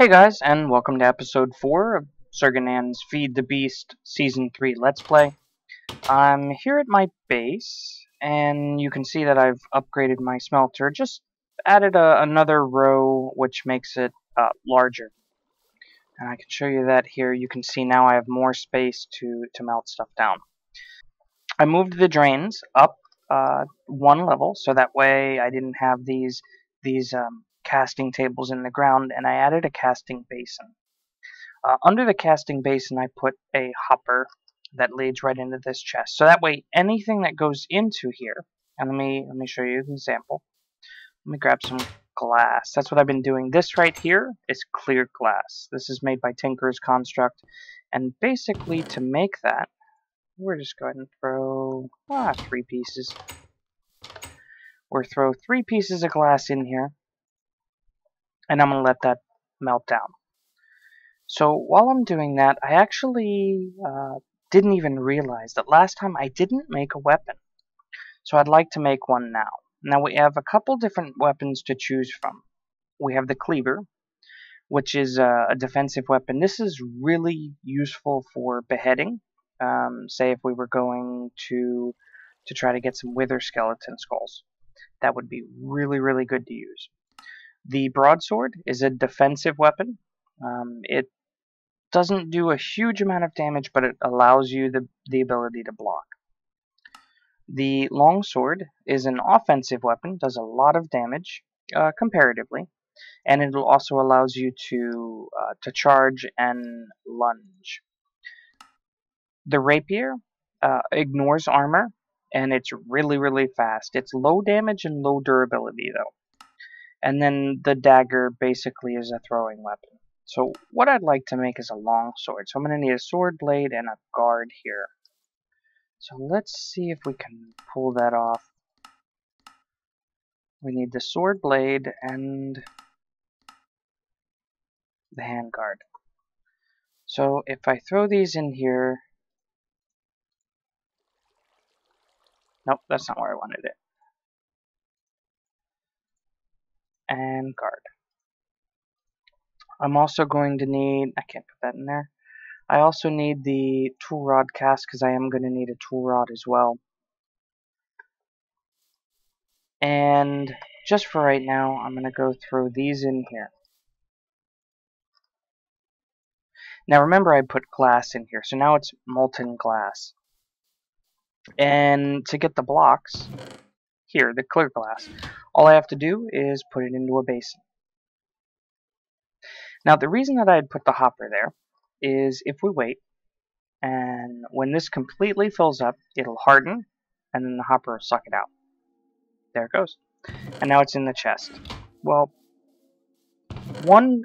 Hey guys, and welcome to episode 4 of Surg Feed the Beast Season 3 Let's Play. I'm here at my base, and you can see that I've upgraded my smelter, just added another row which makes it larger. And I can show you that here. You can see now I have more space to melt stuff down. I moved the drains up one level, so that way I didn't have these casting tables in the ground, and I added a casting basin. Under the casting basin, I put a hopper that leads right into this chest. So that way, anything that goes into here, and let me show you an example. Let me grab some glass. That's what I've been doing. This right here is clear glass. This is made by Tinker's Construct, and basically to make that, we're just going to throw 3 pieces. We'll throw 3 pieces of glass in here, and I'm going to let that melt down. So while I'm doing that, I actually didn't even realize that last time I didn't make a weapon. So I'd like to make one now. Now we have a couple different weapons to choose from. We have the cleaver, which is a defensive weapon. This is really useful for beheading. Say if we were going to try to get some wither skeleton skulls. That would be really good to use. The broadsword is a defensive weapon. It doesn't do a huge amount of damage, but it allows you the ability to block. The longsword is an offensive weapon, does a lot of damage comparatively, and it also allows you to charge and lunge. The rapier ignores armor, and it's really fast. It's low damage and low durability though. And then the dagger basically is a throwing weapon. So what I'd like to make is a long sword. So I'm going to need a sword blade and a guard here. So let's see if we can pull that off. We need the sword blade and the handguard. So if I throw these in here... Nope, that's not where I wanted it. And guard. I'm also going to need... I can't put that in there. I also need the tool rod cast because I am going to need a tool rod as well. And just for right now, I'm going to go throw these in here. Now remember I put glass in here, so now it's molten glass. And to get the blocks, here, the clear glass, all I have to do is put it into a basin. Now the reason that I'd put the hopper there is if we wait, and when this completely fills up, it'll harden, and then the hopper will suck it out. There it goes. And now it's in the chest. Well, one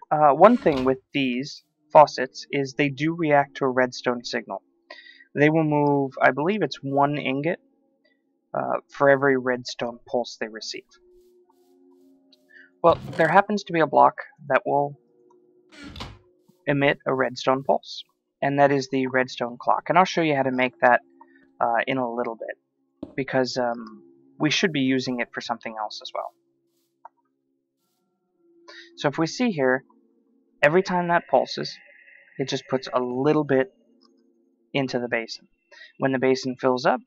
thing with these faucets is they do react to a redstone signal. They will move, I believe it's 1 ingot for every redstone pulse they receive. Well, there happens to be a block that will emit a redstone pulse, and that is the redstone clock. And I'll show you how to make that in a little bit, because we should be using it for something else as well. So if we see here, every time that pulses, it just puts a little bit into the basin. When the basin fills up,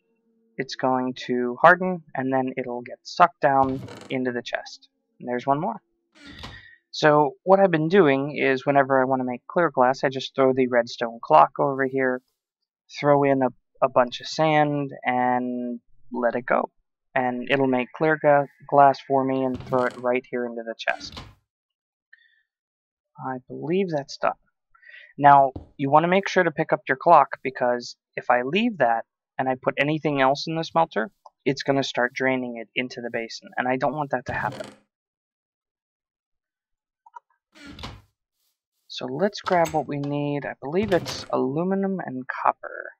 it's going to harden, and then it'll get sucked down into the chest. And there's one more. So what I've been doing is whenever I want to make clear glass, I just throw the redstone clock over here, throw in a bunch of sand, and let it go. And it'll make clear glass for me and throw it right here into the chest. I believe that's done. Now, you want to make sure to pick up your clock, because if I leave that and I put anything else in the smelter, it's going to start draining it into the basin, and I don't want that to happen. So let's grab what we need. I believe it's aluminum and copper.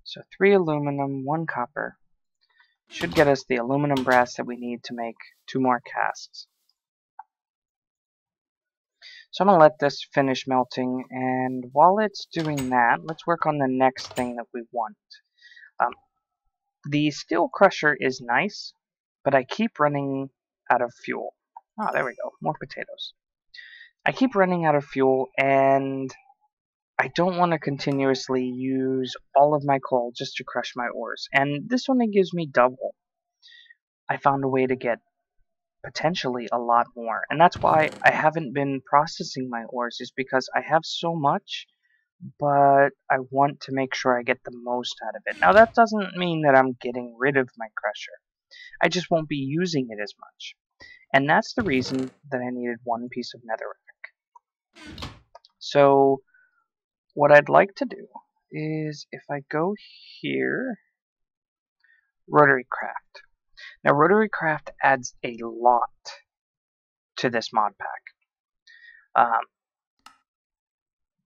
So 3 aluminum, 1 copper. Should get us the aluminum brass that we need to make 2 more casts. So I'm going to let this finish melting, and while it's doing that, let's work on the next thing that we want. The steel crusher is nice, but I keep running out of fuel. Oh, there we go. More potatoes. I keep running out of fuel, and I don't want to continuously use all of my coal just to crush my ores. And this only gives me double. I found a way to get potentially a lot more. And that's why I haven't been processing my ores, is because I have so much, but I want to make sure I get the most out of it. Now, that doesn't mean that I'm getting rid of my crusher. I just won't be using it as much. And that's the reason that I needed one piece of netherrack. So what I'd like to do is, if I go here, RotaryCraft. Now, RotaryCraft adds a lot to this mod pack.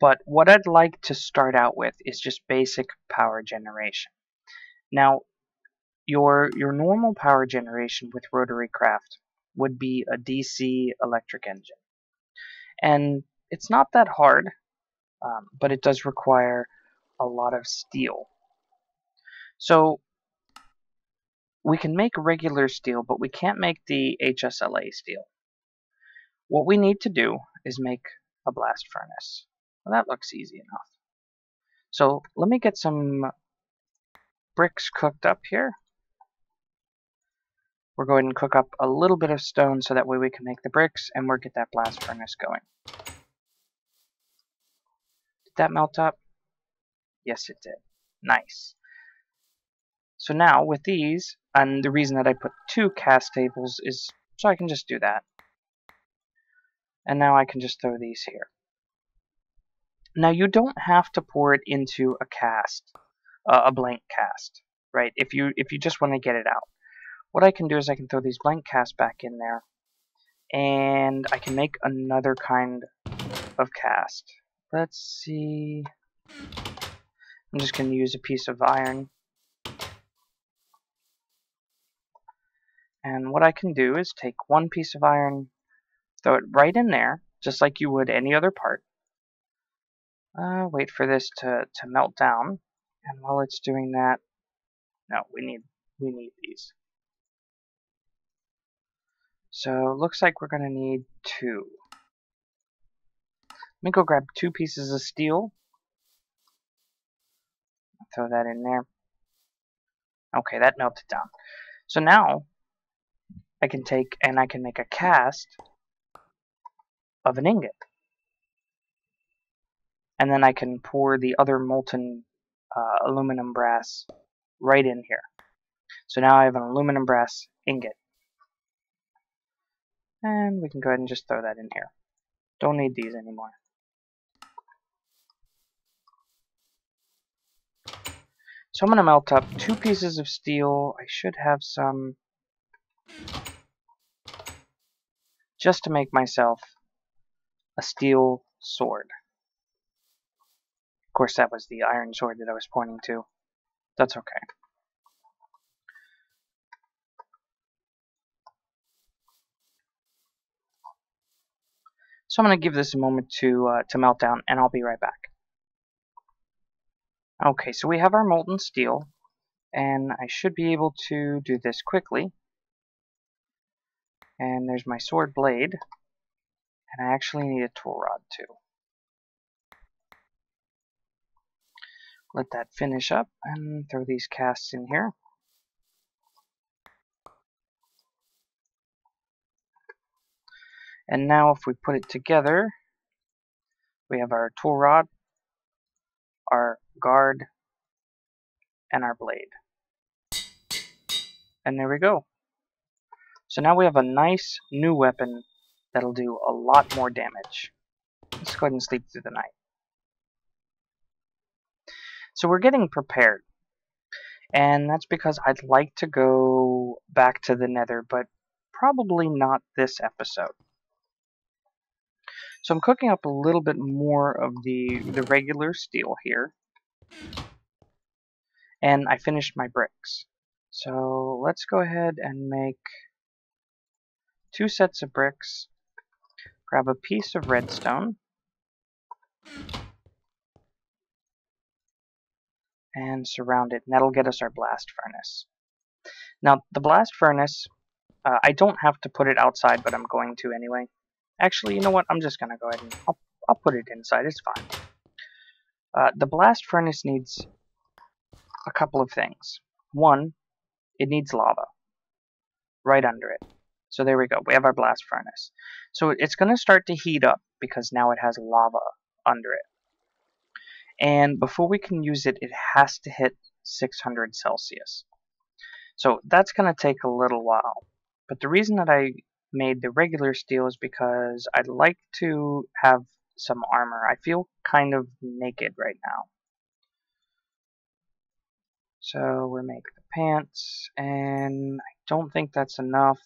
But what I'd like to start out with is just basic power generation. Now, your normal power generation with RotaryCraft would be a DC electric engine. And it's not that hard, but it does require a lot of steel. So we can make regular steel, but we can't make the HSLA steel. What we need to do is make a blast furnace. Well, that looks easy enough. So let me get some bricks cooked up here. We're going to cook up a little bit of stone so that way we can make the bricks, and we'll get that blast furnace going. Did that melt up? Yes, it did. Nice. So now with these, and the reason that I put 2 cast tables is so I can just do that. And now I can just throw these here. Now you don't have to pour it into a cast, a blank cast, right? If you just want to get it out. What I can do is I can throw these blank casts back in there, and I can make another kind of cast. Let's see. I'm just going to use a piece of iron. And what I can do is take one piece of iron, throw it right in there, just like you would any other part. Wait for this to melt down. And while it's doing that, no, we need these. So looks like we're going to need 2. Let me go grab 2 pieces of steel. Throw that in there. Okay, that melted down. So now I can take and I can make a cast of an ingot. And then I can pour the other molten aluminum brass right in here. So now I have an aluminum brass ingot. And we can go ahead and just throw that in here. Don't need these anymore. So I'm going to melt up 2 pieces of steel. I should have some just to make myself a steel sword. Of course, that was the iron sword that I was pointing to. That's okay. So I'm going to give this a moment to melt down, and I'll be right back. Okay, so we have our molten steel, and I should be able to do this quickly. And there's my sword blade, and I actually need a tool rod too. Let that finish up, and throw these casts in here. And now if we put it together, we have our tool rod, our guard, and our blade. And there we go. So now we have a nice new weapon that'll do a lot more damage. Let's go ahead and sleep through the night. So we're getting prepared. And that's because I'd like to go back to the Nether, but probably not this episode. So I'm cooking up a little bit more of the regular steel here. And I finished my bricks. So let's go ahead and make 2 sets of bricks. Grab a piece of redstone. And surround it, and that'll get us our blast furnace. Now, the blast furnace, I don't have to put it outside, but I'm going to anyway. Actually, you know what? I'm just going to go ahead and I'll put it inside. It's fine. The blast furnace needs a couple of things. One, it needs lava right under it. So there we go. We have our blast furnace. So it's going to start to heat up because now it has lava under it. And before we can use it, it has to hit 600 Celsius. So that's going to take a little while. But the reason that I made the regular steel is because I'd like to have some armor. I feel kind of naked right now. So we'll make the pants, and I don't think that's enough.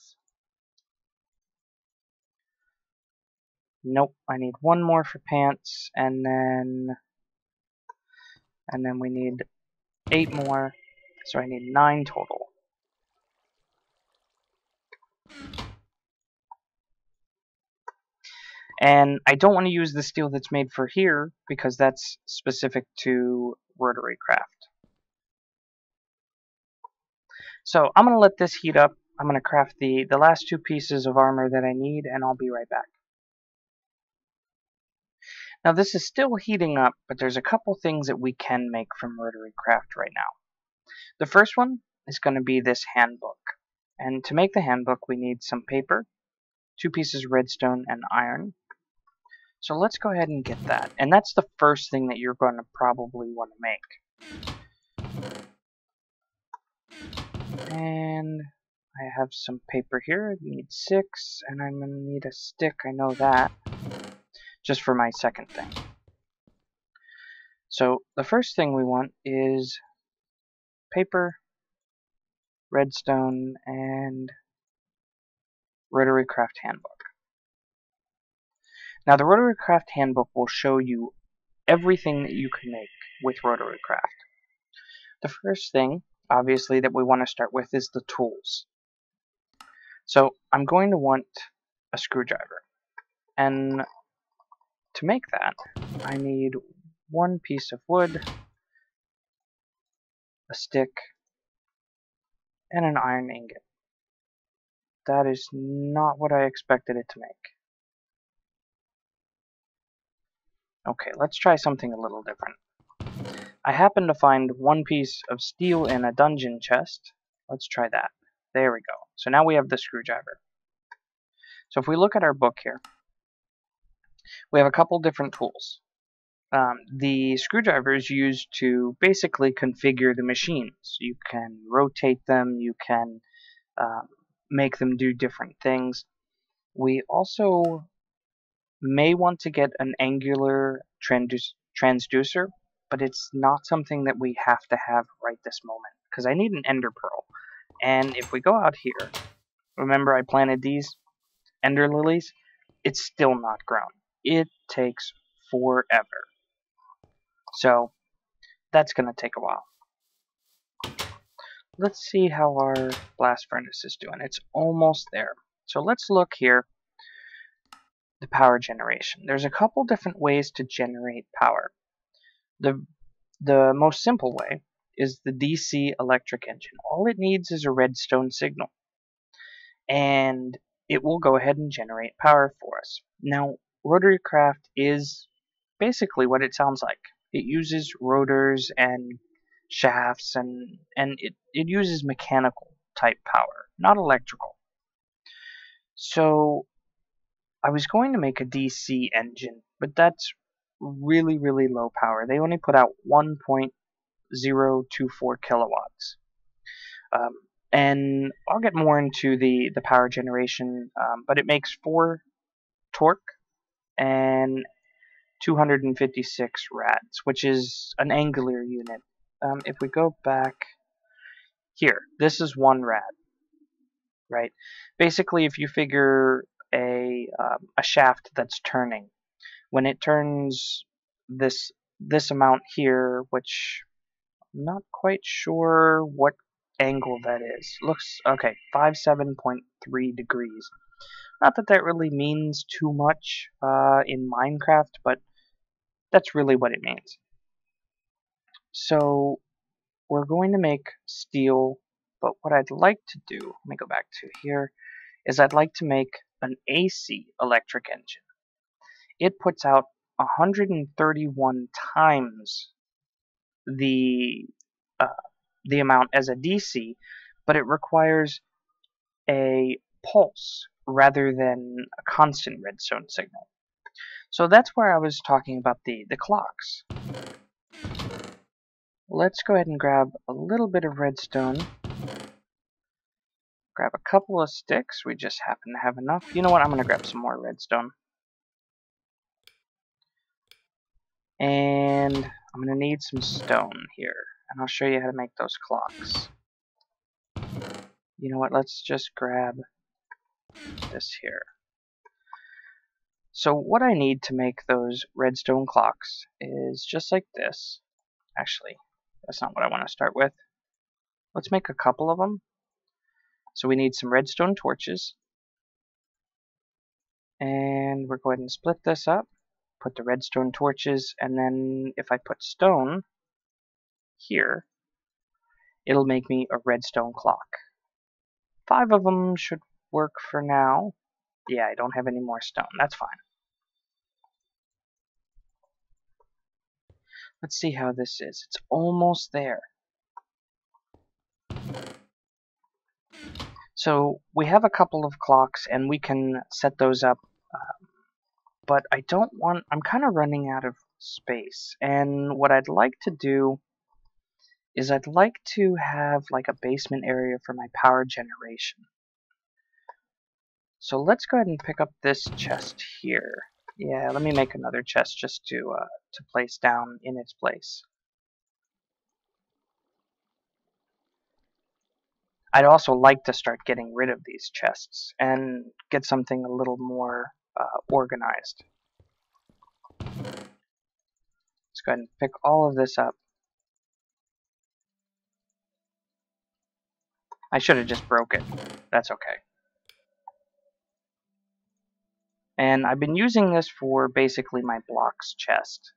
Nope, I need one more for pants, and then we need 8 more, so I need 9 total. And I don't want to use the steel that's made for here, because that's specific to RotaryCraft. So I'm going to let this heat up. I'm going to craft the last 2 pieces of armor that I need, and I'll be right back. Now this is still heating up, but there's a couple things that we can make from RotaryCraft right now. The first one is going to be this handbook. And to make the handbook, we need some paper, 2 pieces of redstone, and iron. So let's go ahead and get that. And that's the first thing that you're going to probably want to make. And I have some paper here. I need 6, and I'm going to need a stick, I know that, just for my second thing. So the first thing we want is paper, redstone, and RotaryCraft handbook. Now the RotaryCraft handbook will show you everything that you can make with RotaryCraft. The first thing, obviously, that we want to start with is the tools. So I'm going to want a screwdriver. And to make that, I need 1 piece of wood, a stick, and an iron ingot. That is not what I expected it to make. Okay, let's try something a little different. I happen to find 1 piece of steel in a dungeon chest. Let's try that. There we go. So now we have the screwdriver. So if we look at our book here, we have a couple different tools. The screwdriver is used to basically configure the machines. You can rotate them, you can make them do different things. We also may want to get an angular transducer, but it's not something that we have to have right this moment, because I need an ender pearl. And if we go out here, remember I planted these ender lilies? It's still not grown. It takes forever. So that's going to take a while. Let's see how our blast furnace is doing. It's almost there. So let's look here. The power generation. There's a couple different ways to generate power. The most simple way is the DC electric engine. All it needs is a redstone signal, and it will go ahead and generate power for us. Now, RotaryCraft is basically what it sounds like. It uses rotors and shafts, and it uses mechanical type power, not electrical. So I was going to make a DC engine, but that's really, really low power. They only put out 1.024 kilowatts. And I'll get more into the power generation, but it makes 4 torque and 256 rads, which is an angular unit. If we go back here, this is 1 rad, right? Basically, if you figure a shaft that's turning, when it turns this amount here, which I'm not quite sure what angle that is. Looks okay, 57.3 degrees. Not that that really means too much in Minecraft, but that's really what it means. So we're going to make steel, but what I'd like to do, let me go back to here. is I'd like to make an AC electric engine. It puts out 131 times the amount as a DC, but it requires a pulse rather than a constant redstone signal. So that's where I was talking about the clocks. Let's go ahead and grab a little bit of redstone. Grab a couple of sticks. We just happen to have enough. You know what? I'm going to grab some more redstone. And I'm going to need some stone here. And I'll show you how to make those clocks. You know what? Let's just grab this here. So what I need to make those redstone clocks is just like this. Actually, that's not what I want to start with. Let's make a couple of them. So we need some redstone torches. And we're going to split this up. Put the redstone torches, and then if I put stone here, it'll make me a redstone clock. 5 of them should work for now. Yeah, I don't have any more stone. That's fine. Let's see how this is. It's almost there. So we have a couple of clocks, and we can set those up. But I don't want... I'm kind of running out of space. And what I'd like to do is I'd like to have like a basement area for my power generation. So let's go ahead and pick up this chest here. Yeah, let me make another chest just to place down in its place. I'd also like to start getting rid of these chests and get something a little more organized. Let's go ahead and pick all of this up. I should have just broke it. That's okay. And I've been using this for basically my blocks chest.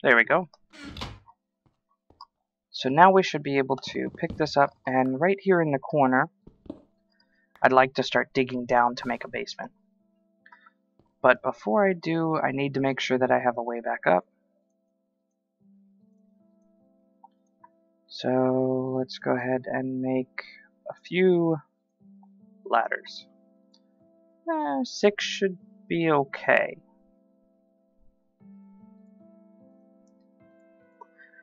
There we go. So now we should be able to pick this up, and right here in the corner, I'd like to start digging down to make a basement. But before I do, I need to make sure that I have a way back up. So let's go ahead and make a few ladders. 6 should be okay.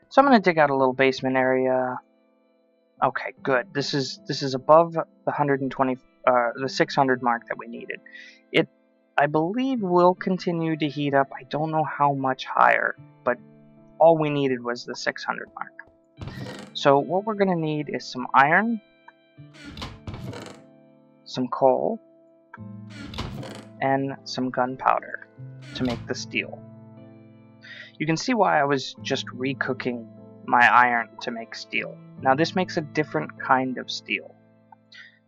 So I'm going to dig out a little basement area. Okay, good. This is above the 120, the 600 mark that we needed. It, I believe, will continue to heat up. I don't know how much higher, but all we needed was the 600 mark. So what we're going to need is some iron, some coal, and some gunpowder to make the steel. You can see why I was just recooking my iron to make steel. Now this makes a different kind of steel.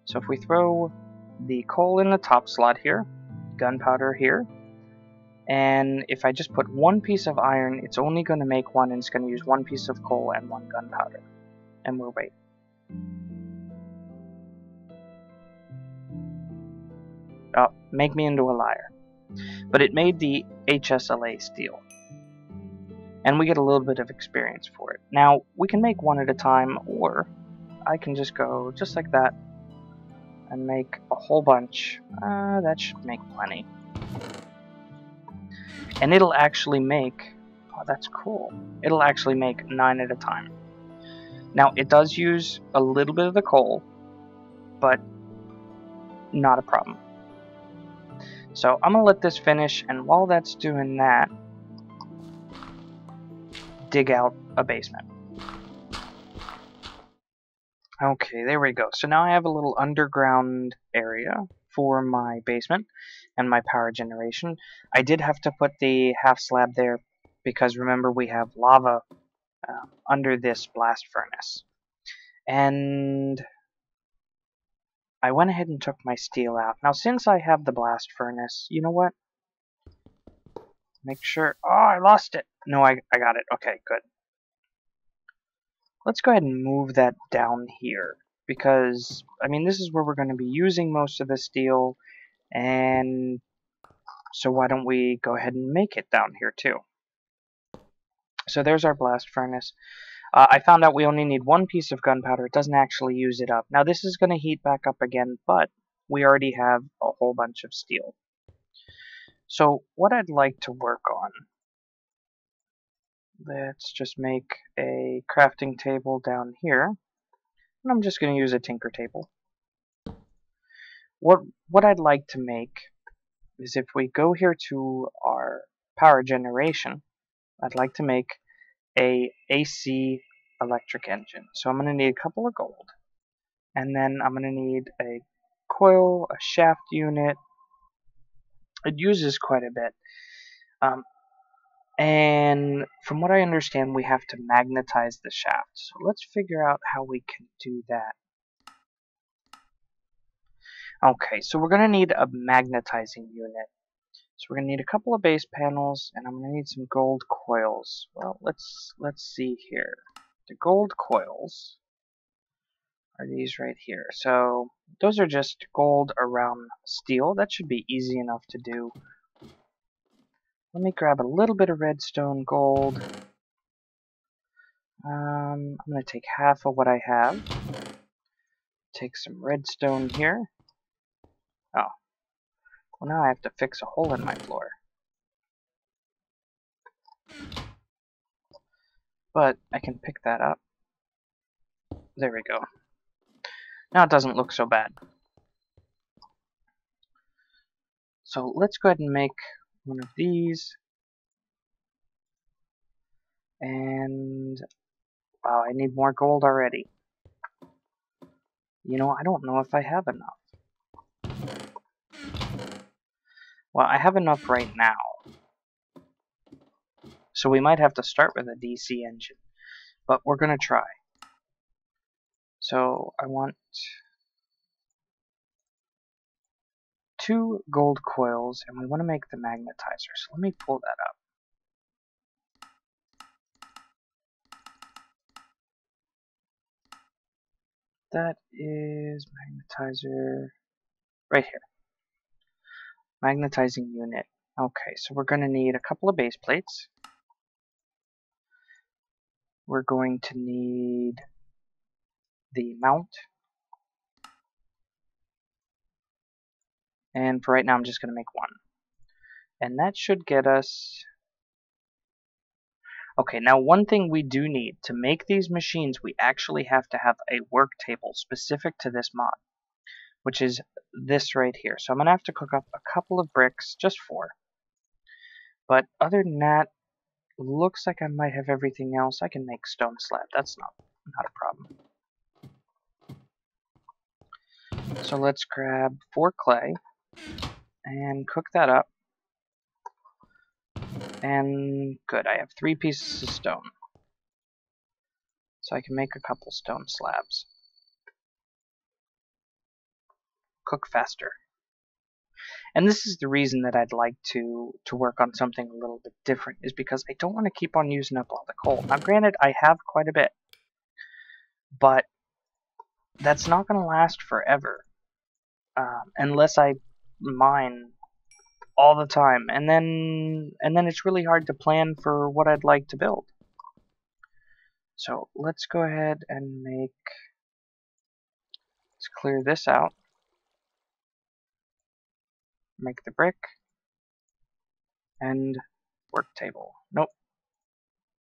So if we throw the coal in the top slot here, gunpowder here, and if I just put one piece of iron, it's only going to make one, and it's going to use one piece of coal and one gunpowder. And we'll wait. Oh, make me into a liar. But it made the HSLA steel. And we get a little bit of experience for it. Now, we can make one at a time, or I can just go just like that and make a whole bunch. That should make plenty. And it'll actually make... Oh, that's cool. It'll actually make 9 at a time. Now, it does use a little bit of the coal, but not a problem. So I'm going to let this finish, and while that's doing that, dig out a basement. Okay, there we go. So now I have a little underground area for my basement and my power generation. I did have to put the half slab there because remember we have lava under this blast furnace. And I went ahead and took my steel out. Now since I have the blast furnace, you know what? Make sure... Oh, I lost it! No, I got it. Okay, good. let's go ahead and move that down here. Because, I mean, this is where we're going to be using most of the steel. And so why don't we go ahead and make it down here too. So there's our blast furnace. I found out we only need one piece of gunpowder. It doesn't actually use it up. Now this is going to heat back up again, but we already have a whole bunch of steel. So what I'd like to work on, let's just make a crafting table down here. And I'm just going to use a tinker table. What I'd like to make is, if we go here to our power generation, I'd like to make a AC electric engine. So I'm going to need a couple of gold, and then I'm going to need a coil, a shaft unit. It uses quite a bit. And from what I understand, we have to magnetize the shaft. So let's figure out how we can do that. Okay, so we're going to need a magnetizing unit. So we're going to need a couple of base panels, and I'm going to need some gold coils. Well, let's see here. The gold coils are these right here. So those are just gold around steel. That should be easy enough to do. Let me grab a little bit of redstone gold. I'm going to take half of what I have. Take some redstone here. Oh. Well, now I have to fix a hole in my floor. But I can pick that up. There we go. Now it doesn't look so bad. So let's go ahead and make one of these. And wow, I need more gold already. You know, I don't know if I have enough. Well, I have enough right now. So we might have to start with a DC engine. But we're going to try. So I want 2 gold coils, and we want to make the magnetizer. So let me pull that up. That is magnetizer right here. Magnetizing unit. Okay, so we're going to need a couple of base plates. We're going to need the mount. And for right now, I'm just going to make one. And that should get us... Okay, now one thing we do need, to make these machines, we actually have to have a work table specific to this mod, which is this right here. So I'm going to have to cook up a couple of bricks, just 4. But other than that, looks like I might have everything else. I can make stone slab. That's not a problem. So let's grab 4 clay and cook that up. And good, I have 3 pieces of stone. So I can make a couple stone slabs. Cook faster. And this is the reason that I'd like to work on something a little bit different, is because I don't want to keep on using up all the coal. Now granted, I have quite a bit, but that's not going to last forever. Unless I mine all the time, and then it's really hard to plan for what I'd like to build. So let's go ahead and let's clear this out. Make the brick and work table. Nope,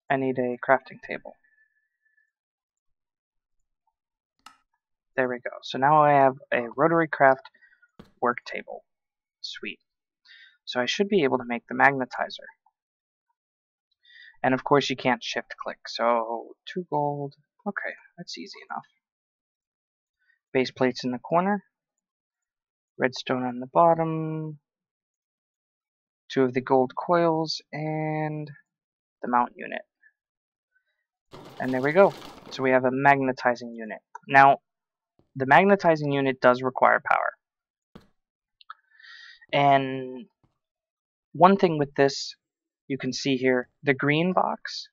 I need a crafting table. There we go. So now I have a RotaryCraft work table. Sweet. So I should be able to make the magnetizer. And of course you can't shift click, so 2 gold. Okay, that's easy enough. Base plates in the corner. Redstone on the bottom. 2 of the gold coils and the mount unit. And there we go. So we have a magnetizing unit. Now, the magnetizing unit does require power. And one thing with this, you can see here, the green box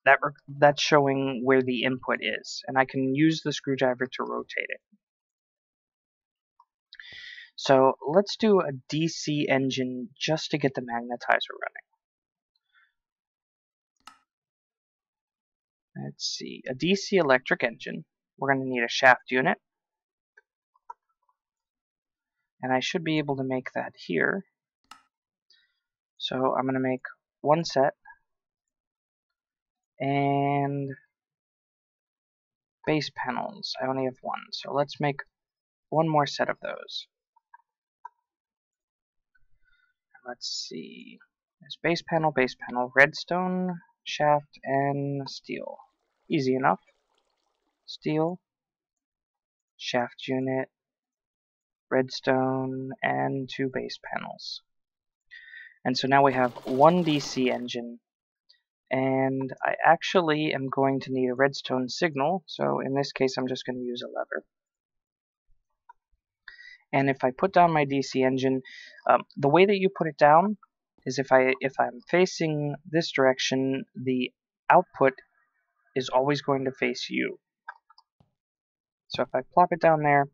that's showing where the input is, and I can use the screwdriver to rotate it. So let's do a DC engine just to get the magnetizer running. Let's see, a DC electric engine. We're going to need a shaft unit, and I should be able to make that here. So I'm going to make one set, and base panels. I only have one, so let's make one more set of those. Let's see. There's base panel, redstone, shaft, and steel. Easy enough. Steel, shaft unit, redstone, and 2 base panels. And so now we have one DC engine, and I actually am going to need a redstone signal, so in this case I'm just going to use a lever. And if I put down my DC engine, the way that you put it down is if I'm facing this direction, the output is always going to face you. So if I plop it down there,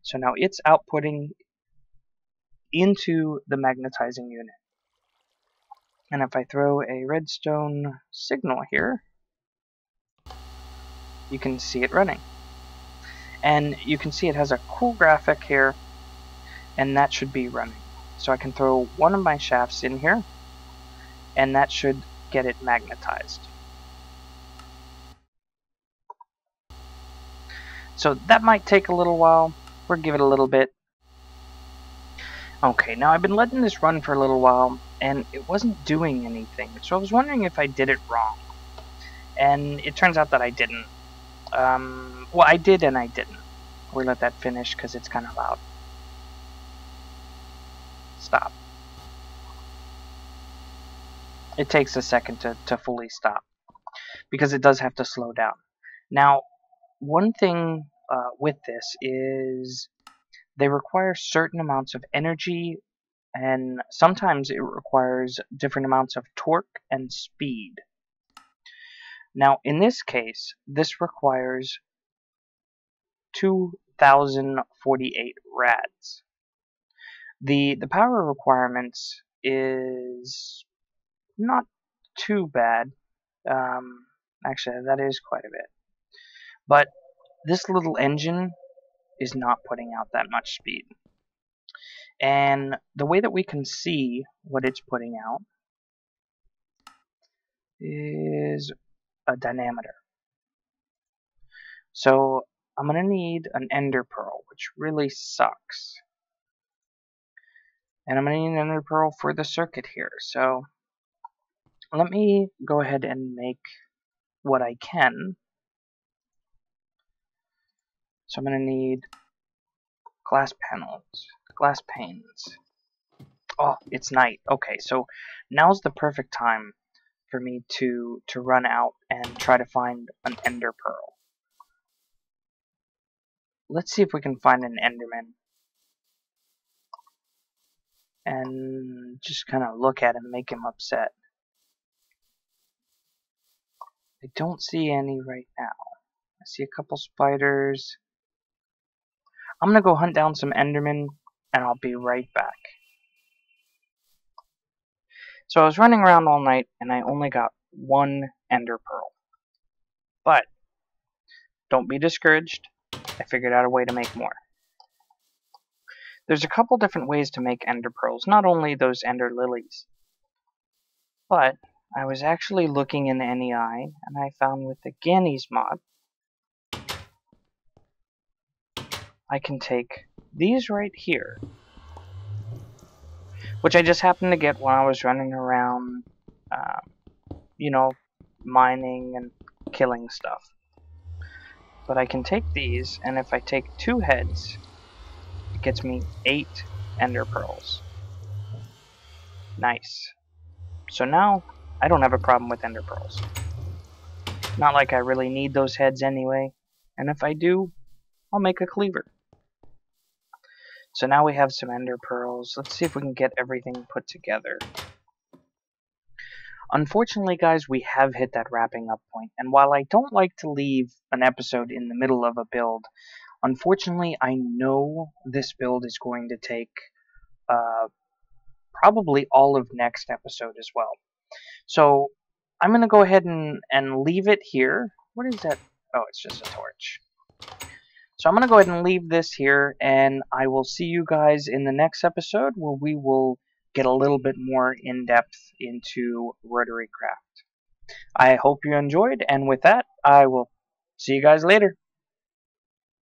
so now it's outputting into the magnetizing unit. And if I throw a redstone signal here, you can see it running. And you can see it has a cool graphic here, and that should be running. So I can throw one of my shafts in here, and that should get it magnetized. So that might take a little while. We'll give it a little bit. Okay, now I've been letting this run for a little while, and it wasn't doing anything. So I was wondering if I did it wrong. And it turns out that I didn't. Well, I did and I didn't. We'll let that finish because it's kind of loud. Stop. It takes a second to fully stop, because it does have to slow down. Now, one thing with this is they require certain amounts of energy, and sometimes it requires different amounts of torque and speed. Now, in this case, this requires 2048 rads. The power requirements is not too bad. Actually, that is quite a bit. But this little engine is not putting out that much speed. And the way that we can see what it's putting out is a dynamometer. So I'm going to need an ender pearl, which really sucks. And I'm going to need an ender pearl for the circuit here. So let me go ahead and make what I can. So I'm going to need glass panels, glass panes. Oh, it's night. Okay, so now's the perfect time for me to run out and try to find an ender pearl. Let's see if we can find an enderman. And just kind of look at him and make him upset. I don't see any right now. I see a couple spiders. I'm going to go hunt down some endermen, and I'll be right back. So I was running around all night, and I only got one ender pearl. But don't be discouraged. I figured out a way to make more. There's a couple different ways to make ender pearls, not only those ender lilies. But I was actually looking in the NEI, and I found with the Ganny's mod, I can take these right here, which I just happened to get while I was running around, you know, mining and killing stuff. But I can take these, and if I take 2 heads, it gets me 8 ender pearls. Nice. So now, I don't have a problem with ender pearls. Not like I really need those heads anyway, and if I do, I'll make a cleaver. So now we have some ender pearls. Let's see if we can get everything put together. Unfortunately, guys, we have hit that wrapping up point, and while I don't like to leave an episode in the middle of a build, unfortunately, I know this build is going to take uh, probably all of next episode as well. So I'm going to go ahead and leave it here. What is that? Oh, it's just a torch. So I'm going to go ahead and leave this here, and I will see you guys in the next episode where we will get a little bit more in-depth into RotaryCraft. I hope you enjoyed, and with that, I will see you guys later.